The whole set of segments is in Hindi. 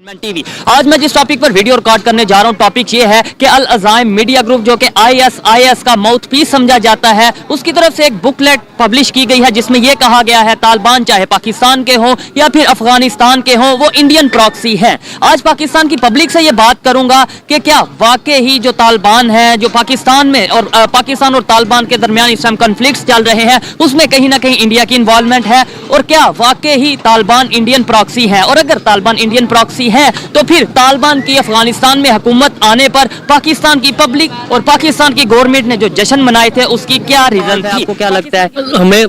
टीवी। आज मैं जिस टॉपिक पर वीडियो रिकॉर्ड करने जा रहा हूं, टॉपिक ये है कि अल अज़ाइम मीडिया ग्रुप जो कि ISIS का माउथ पीस समझा जाता है, उसकी तरफ से एक बुकलेट पब्लिश की गई है जिसमें यह कहा गया है तालिबान चाहे पाकिस्तान के हों या फिर अफगानिस्तान के हों, वो इंडियन प्रॉक्सी है। आज पाकिस्तान की पब्लिक से ये बात करूंगा कि क्या वाकई ही जो तालिबान है, जो पाकिस्तान में और पाकिस्तान और तालिबान के दरमियान इस टाइम कॉन्फ्लिक्ट्स चल रहे हैं, उसमें कहीं ना कहीं इंडिया की इन्वॉल्वमेंट है, और क्या वाकई ही तालिबान इंडियन प्रॉक्सी है, और अगर तालिबान इंडियन प्रॉक्सी है तो फिर तालिबान की अफगानिस्तान में हुकूमत आने पर पाकिस्तान की पब्लिक और पाकिस्तान की गवर्नमेंट ने जो जश्न मनाए थे उसकी क्या रीजन है? आपको क्या लगता है?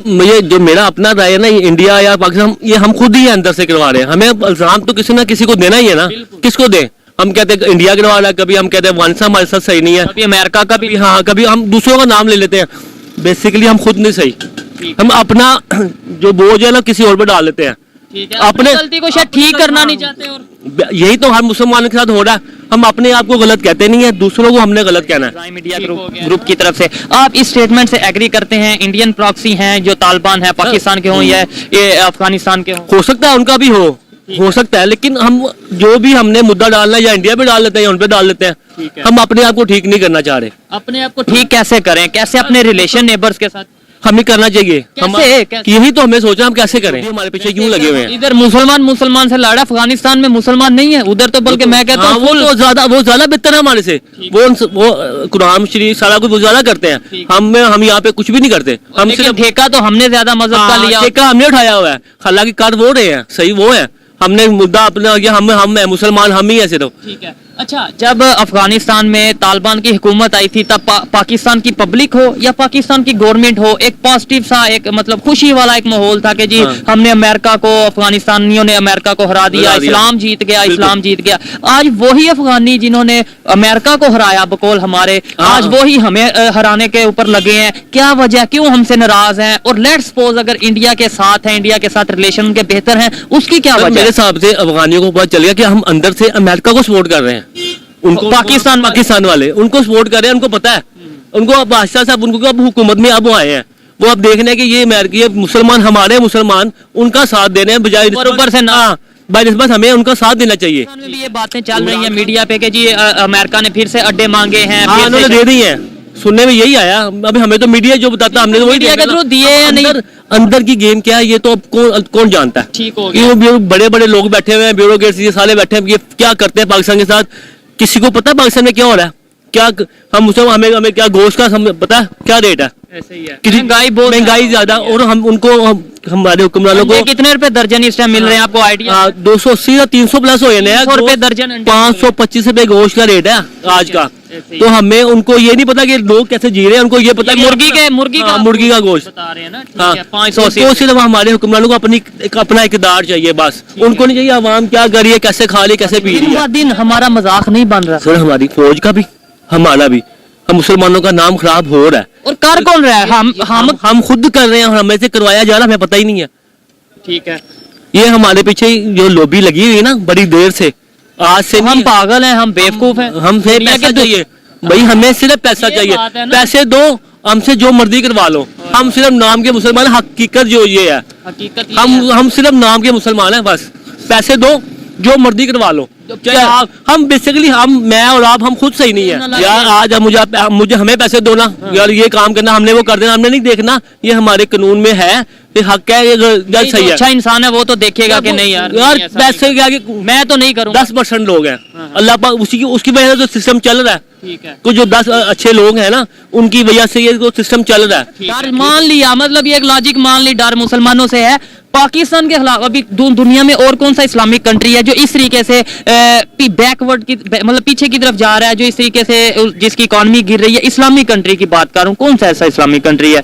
मुझे जो मेरा अपना राय है ना, ये इंडिया या पाकिस्तान ये हम खुद ही अंदर से करवा रहे हैं। हमें इल्जाम तो किसी ना किसी को देना ही है ना, किसको दें? हम कहते हैं इंडिया करवा रहा है, कभी हम कहते हैं अफगानिस्तान हमारे साथ सही नहीं है, कभी अमेरिका का भी, हाँ कभी हम दूसरों का नाम ले लेते हैं। बेसिकली हम खुद नहीं सही, हम अपना जो बोझ है ना किसी और पे डाल लेते हैं, अपने गलती को शायद ठीक करना नहीं चाहते, और यही तो हर मुसलमानों के साथ हो रहा है। हम अपने आप को गलत कहते नहीं है, दूसरों को हमने गलत कहना है। मीडिया ग्रुप की तरफ से आप इस स्टेटमेंट से एग्री करते हैं इंडियन प्रॉक्सी हैं जो तालिबान है, पाकिस्तान के हों या ये अफगानिस्तान के हों? हो सकता है उनका भी हो सकता है, लेकिन हम जो भी हमने मुद्दा डालना है या इंडिया पे डाल लेते हैं या उन पे डाल लेते हैं। हम अपने आप को ठीक नहीं करना चाह रहे। अपने आप को ठीक कैसे करें? कैसे अपने रिलेशन नेबर्स के साथ हमें करना चाहिए? हम यही तो हमें सोचा हम कैसे करें, हमारे पीछे क्यों लगे हुए हैं? इधर मुसलमान से लड़ा, अफगानिस्तान में मुसलमान नहीं है, उधर तो बल्कि मैं कहता हूँ वो ज्यादा बेहतर है हमारे से। वो कुरान शरीफ सारा कुछ वो ज्यादा करते हैं, हम यहाँ पे कुछ भी नहीं करते। हम सिर्फ ठेका तो हमने ज्यादा मजहब का लिया, ठेका हमने उठाया हुआ है, हालांकि कर वो रहे हैं, सही वो है। हमने मुद्दा अपना हम है मुसलमान, हम ही है सिर्फ। ठीक है। अच्छा, जब अफगानिस्तान में तालिबान की हुकूमत आई थी तब पाकिस्तान की पब्लिक हो या पाकिस्तान की गवर्नमेंट हो, एक पॉजिटिव सा, एक मतलब खुशी वाला एक माहौल था कि जी हमने अमेरिका को, अफगानिस्तानियों ने अमेरिका को हरा दिया, इस्लाम जीत गया। आज वही अफगानी जिन्होंने अमेरिका को हराया बकौल हमारे, आज वही हमें हराने के ऊपर लगे हैं। क्या वजह, क्यों हमसे नाराज हैं? और लेट्स सपोज अगर इंडिया के साथ है, इंडिया के साथ रिलेशन उनके बेहतर हैं, उसकी क्या वजह? मेरे हिसाब से अफगानियों को पता चल गया कि हम अंदर से अमेरिका को सपोर्ट कर रहे हैं। उनको पाकिस्तान वाले उनको सपोर्ट कर रहे हैं, उनको पता है, उनको बादशाह साहब उनको अब हुकूमत में अब वो आए हैं, वो अब देखने हैं कि ये मुसलमान हमारे मुसलमान उनका साथ देने हैं बजाय ऊपर से ना बस हमें उनका साथ देना चाहिए। भी ये बातें चल रही हैं मीडिया पे कि जी अमेरिका ने फिर से अड्डे मांगे हैं, उन्होंने दे दी है, सुनने में यही आया। अभी हमें तो मीडिया जो बताता हमने तो वही मीडिया के थ्रू दिए या नहीं? अंदर की गेम क्या है ये तो अब कौन जानता है। ठीक हो गया। बड़े बड़े लोग बैठे हुए हैं, ब्यूरोक्रेट्स ये सारे बैठे हैं, ये क्या करते हैं पाकिस्तान के साथ? किसी को पता है पाकिस्तान में क्या हो रहा है? क्या हम हमें क्या गोश्त का पता है क्या रेट है? ऐसे ही है, महंगाई ज्यादा, और हम उनको हमारे हुक्मरानों को कितने रुपए दर्जन इस टाइम मिल रहे हैं? आपको आइडिया? 280 या 300 प्लस हो गए, 100 दर्जन, 525 रुपए गोश्त का रेट है आज का। तो हमें उनको ये नहीं पता कि लोग कैसे जी रहे हैं, उनको ये पता है मुर्गी का गोश्त बता रहे हैं ना। 580 तो सिर्फ हमारे हुक्मरानों को अपना इकदार चाहिए, बस उनको नहीं चाहिए अवाम क्या कर रही है, कैसे खा रही, कैसे पी रही है। दिन हमारा मजाक नहीं बन रहा सर, हमारी फौज का भी हमारा भी, हम मुसलमानों का नाम खराब हो रहा है। और कर कौन रहा है? हम खुद कर रहे हैं, हमें से करवाया जा रहा है, हमें पता ही नहीं है। ठीक है, ये हमारे पीछे जो लॉबी लगी हुई है ना बड़ी देर से, आज से हम पागल हैं, हम बेवकूफ हैं, हम पैसा चाहिए भाई, हमें सिर्फ पैसा चाहिए, पैसे दो, हमसे जो मर्जी करवा लो, हम सिर्फ नाम के मुसलमान, हकीकत जो ये है, हम सिर्फ नाम के मुसलमान हैं, बस पैसे दो, जो मर्जी करवा लो। हम बेसिकली मैं और आप हम खुद सही नहीं है यार। आज मुझे हमें पैसे दो ना यार, ये काम करना, हमने वो कर देना, हमने नहीं देखना, ये हमारे कानून में है, ये हक है, ये सही है। अच्छा इंसान है वो तो देखेगा कि नहीं यार पैसे क्या, मैं तो नहीं करूँगा। 10% लोग हैं, अल्लाह पाक उसकी वजह से जो सिस्टम चल रहा है, ठीक है, कुछ जो 10 अच्छे लोग हैं ना, उनकी वजह से ये सिस्टम चल रहा है। डर मान लिया, मतलब ये एक लॉजिक मान ली, डर मुसलमानों से है। पाकिस्तान के खिलाफ अभी दुनिया में और कौन सा इस्लामिक कंट्री है जो इस तरीके से बैकवर्ड की, मतलब पीछे की तरफ जा रहा है, जो इस तरीके से जिसकी इकॉनमी गिर रही है? इस्लामिक कंट्री की बात कर रहा हूँ, कौन सा ऐसा इस्लामिक कंट्री है?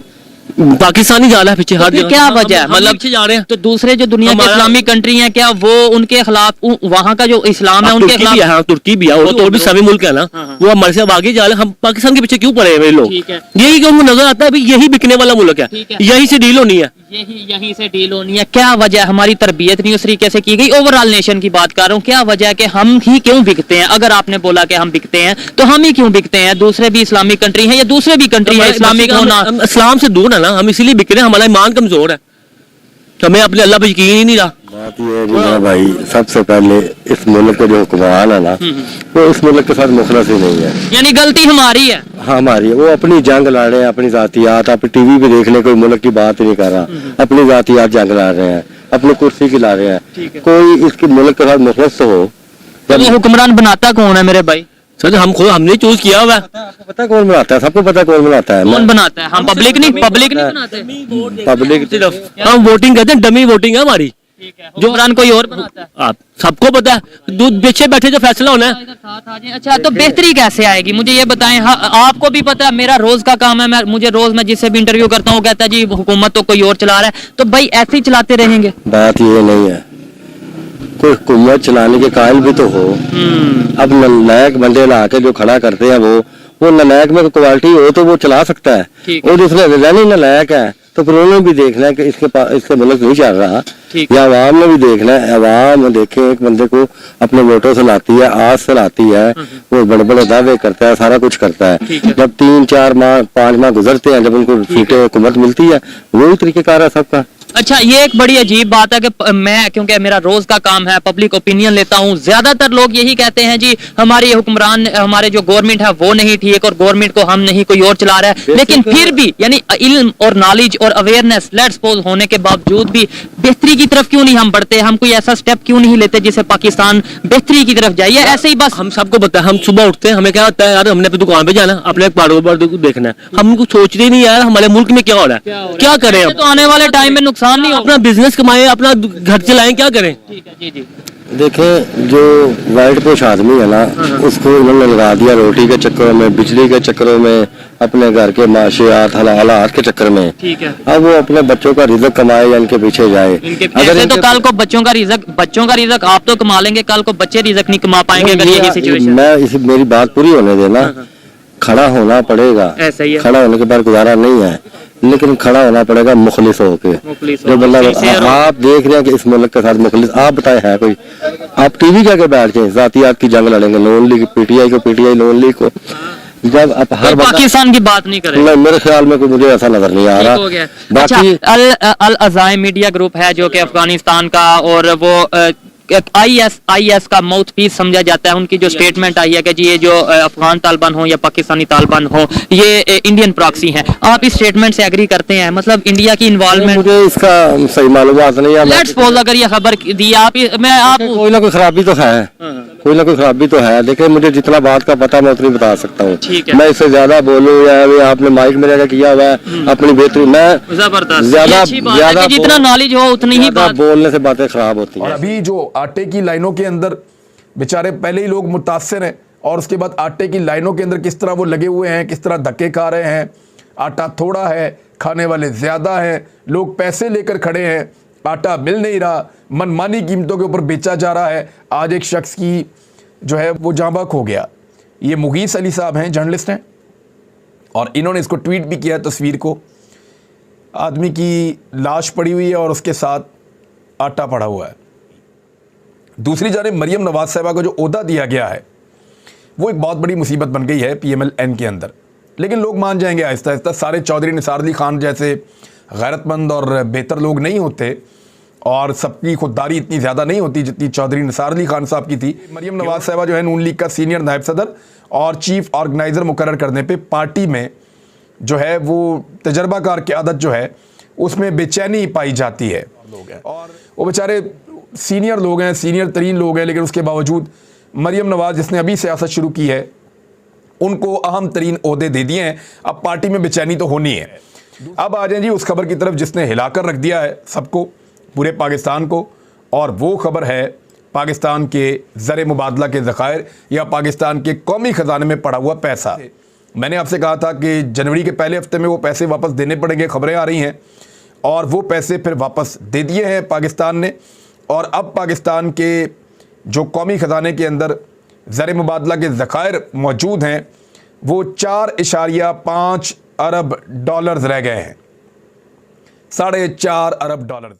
पाकिस्तान ही जा रहा है पीछे, हर क्या वजह है? मतलब पीछे जा रहे हैं। तो दूसरे जो दुनिया के इस्लामिक कंट्री हैं, क्या वो उनके खिलाफ, वहाँ का जो इस्लाम है उनके खिलाफ? तुर्की भी है, वो तो और भी सभी मुल्क है ना, वो हमारे से आगे जा रहे हैं। हम पाकिस्तान के पीछे क्यों पड़े हुए लोग? यही क्यों नजर आता है, यही बिकने वाला मुल्क है, यही से डील होनी है, यहीं से डील होनी है। क्या वजह? हमारी तरबियत नहीं उस तरीके से की गई। ओवरऑल नेशन की बात कर रहा हूँ, क्या वजह है कि हम ही क्यों बिकते हैं? अगर आपने बोला कि हम बिकते हैं तो हम ही क्यों बिकते हैं? दूसरे भी इस्लामिक कंट्री है या दूसरे भी कंट्री है इस्लामिक होना, इस्लाम से दूर है ना, हम इसीलिए बिक रहे हैं, हमारा ईमान कमजोर है, हमें अपने अल्लाह पे यकीन ही नहीं रहा। बात ये है जी मेरा भाई, सबसे पहले इस मुल्क के जो हुक्मरान है ना, वो इस मुल्क के साथ मुखलस ही नहीं है। यानी गलती हमारी है। हाँ हमारी है। वो अपनी जंग लड़ रहे हैं, अपनी जातियात। आप टीवी पे देख ले, कोई मुल्क की बात ही नहीं कर रहा, अपनी जातियात जंग लड़ रहे हैं, अपनी कुर्सी की ला रहे हैं। कोई इसके मुल्क के साथ मुखलस तो हो। तो वो हुक्मरान बनाता कौन है मेरे भाई? सर हम खुद हमने चूज किया हुआ है। आपको पता है कौन बनाता है? सबको पता है कौन बनाता है। कौन बनाता है? हम पब्लिक नहीं बनाते। पब्लिक सिर्फ हम वोटिंग करते हैं, डमी वोटिंग है हमारी। जो हुक्मरान कोई और बनाता है। आप सबको पता है, दूध पीछे बैठे जो फैसला होना है। अच्छा, तो बेहतरी कैसे आएगी मुझे ये बताएं। हाँ, आपको भी पता है मेरा रोज का काम है, मैं जिससे भी इंटरव्यू करता हूँ कहता है जी हुकूमत तो कोई और चला रहा है। तो भाई ऐसे ही चलाते रहेंगे? बात ये नहीं है, कोई हुकूमत चलाने के कायल भी तो हो। अब नलायक बंदे ला के जो खड़ा करते हैं, वो नलायक में क्वालिटी हो तो वो चला सकता है। और दूसरे नहीं नलायक है तो फिर उन्होंने भी देखना है कि इसके मुल्क नहीं चल रहा, या अवाम ने भी देखना है। अवाम देखे एक बंदे को अपने वोटों से लाती है, आज से लाती है, वो बड़े बड़े दावे करता है, सारा कुछ करता है। जब 3-4 माह 5 माह गुजरते हैं, जब उनको सीटें हुकूमत मिलती है, वही तरीकेकार है सबका। अच्छा, ये एक बड़ी अजीब बात है कि मैं, क्योंकि मेरा रोज का काम है, पब्लिक ओपिनियन लेता हूँ, ज्यादातर लोग यही कहते हैं जी हमारे हुक्मरान, हमारे जो गवर्नमेंट है वो नहीं ठीक, और गवर्नमेंट को हम नहीं, कोई और चला रहा है। लेकिन फिर भी यानी इल्म और नॉलेज और अवेयरनेस लेट्स सपोज होने के बावजूद भी बेहतरी की तरफ क्यों नहीं हम बढ़ते? हम कोई ऐसा स्टेप क्यों नहीं लेते जिससे पाकिस्तान बेहतरी की तरफ जाए? ऐसे ही बस हम सबको पता है, हम सुबह उठते हैं, हमें क्या होता है यार, हमने अपनी दुकान पे जाना, अपने कारोबार को देखना है, हम कुछ सोचते नहीं यार हमारे मुल्क में क्या हो रहा है, क्या करें। तो आने वाले टाइम में नुकसान नहीं हो, अपना बिजनेस कमाए, अपना घर चलाएं, क्या करें। ठीक है जी जी। देखें, जो वाइट पोश आदमी है ना, उसको इन्होंने लगा दिया रोटी के चक्करों में, बिजली के चक्करों में, अपने घर के माशियात हालात के चक्कर में। ठीक है। अब वो अपने बच्चों का रिज़्क कमाए या इनके पीछे जाए। अगर तो कल को बच्चों का रिज़्क आप तो कमा लेंगे, कल को बच्चे रिज़्क नहीं कमा पाएंगे अगर यही सिचुएशन। मेरी बात पूरी होने देना। खड़ा होना पड़ेगा, ऐसा ही है। खड़ा होने के बाद गुजारा नहीं है, लेकिन खड़ा होना पड़ेगा मुखलिस होके। जो बंदा आप देख रहे हैं कि इस मुल्क के साथ मुखलिस, आप बताए है कोई? आप टीवी के आगे बैठ के जातियात की जंग लड़ेंगे, नून लीग पीटीआई नून लीग को, जब आप हर पाकिस्तान की बात नहीं करें। मेरे ख्याल में कोई मुझे ऐसा नजर नहीं आ रहा। बाकी अल अज़ाइम मीडिया ग्रुप है जो कि अफगानिस्तान का, और वो आईएस का माउथ पीस समझा जाता है। उनकी जो स्टेटमेंट आई है कि जी ये जो अफगान तालिबान हो या पाकिस्तानी तालिबान हो, ये इंडियन प्रॉक्सी हैं। आप इस स्टेटमेंट से एग्री करते हैं? मतलब इंडिया की इन्वॉल्वमेंट, मुझे इसका सही मालूमात नहीं है। लेट्स सपोज अगर ये खबर दी आप कोई ना कोई खराबी तो है, कोई ना कोई खराबी तो है। देखिए, मुझे जितना बात का पता मैं उतनी बता सकता हूँ। मैं इससे ज्यादा बोलूँ या आपने माइक में रहकर किया हुआ है अपनी बेहतरी, मैं ज्यादा जितना नॉलेज हो उतनी ही बात बोलने से बातें खराब होती और हैं। अभी जो आटे की लाइनों के अंदर बेचारे पहले ही लोग मुतासिर हैं, और उसके बाद आटे की लाइनों के अंदर किस तरह वो लगे हुए हैं, किस तरह धक्के खा रहे हैं। आटा थोड़ा है, खाने वाले ज़्यादा हैं, लोग पैसे लेकर खड़े हैं, आटा मिल नहीं रहा, मनमानी कीमतों के ऊपर बेचा जा रहा है। आज एक शख्स की जो है वो जाँ बहक हो गया। ये मुगीस अली साहब हैं, जर्नलिस्ट हैं, और इन्होंने इसको ट्वीट भी किया है। तस्वीर को, आदमी की लाश पड़ी हुई है और उसके साथ आटा पड़ा हुआ है। दूसरी जानिब मरियम नवाज साहिबा को जो ओहदा दिया गया है वो एक बहुत बड़ी मुसीबत बन गई है PMLN के अंदर। लेकिन लोग मान जाएंगे आहिस्ता आहिस्ता। सारे चौधरी निसार अली खान जैसे गैरतमंद और बेहतर लोग नहीं होते, और सबकी खुददारी इतनी ज़्यादा नहीं होती जितनी चौधरी निसार अली खान साहब की थी। मरियम नवाज साहिबा जो है नून लीग का सीनियर नायब सदर और चीफ ऑर्गेनाइज़र मुकर्रर करने पे पार्टी में जो है वो तजर्बाकार की आदत जो है उसमें बेचैनी पाई जाती है। और वो बेचारे सीनियर लोग हैं, सीनियर तरीन लोग हैं, लेकिन उसके बावजूद मरियम नवाज जिसने अभी सियासत शुरू की है उनको अहम तरीन ओहदे दे दिए हैं। अब पार्टी में बेचैनी तो होनी है। अब आ जाएं जी उस खबर की तरफ जिसने हिलाकर रख दिया है सबको, पूरे पाकिस्तान को, और वो खबर है पाकिस्तान के ज़र मुबादला के ज़खायर या पाकिस्तान के कौमी ख़जाने में पड़ा हुआ पैसा। मैंने आपसे कहा था कि जनवरी के पहले हफ्ते में वो पैसे वापस देने पड़ेंगे, खबरें आ रही हैं, और वो पैसे फिर वापस दे दिए हैं पाकिस्तान ने। और अब पाकिस्तान के जो कौमी ख़जाने के अंदर ज़र मुबादला के ज़खायर मौजूद हैं वो 4.5 अरब डॉलर्स रह गए हैं, $4.5 अरब।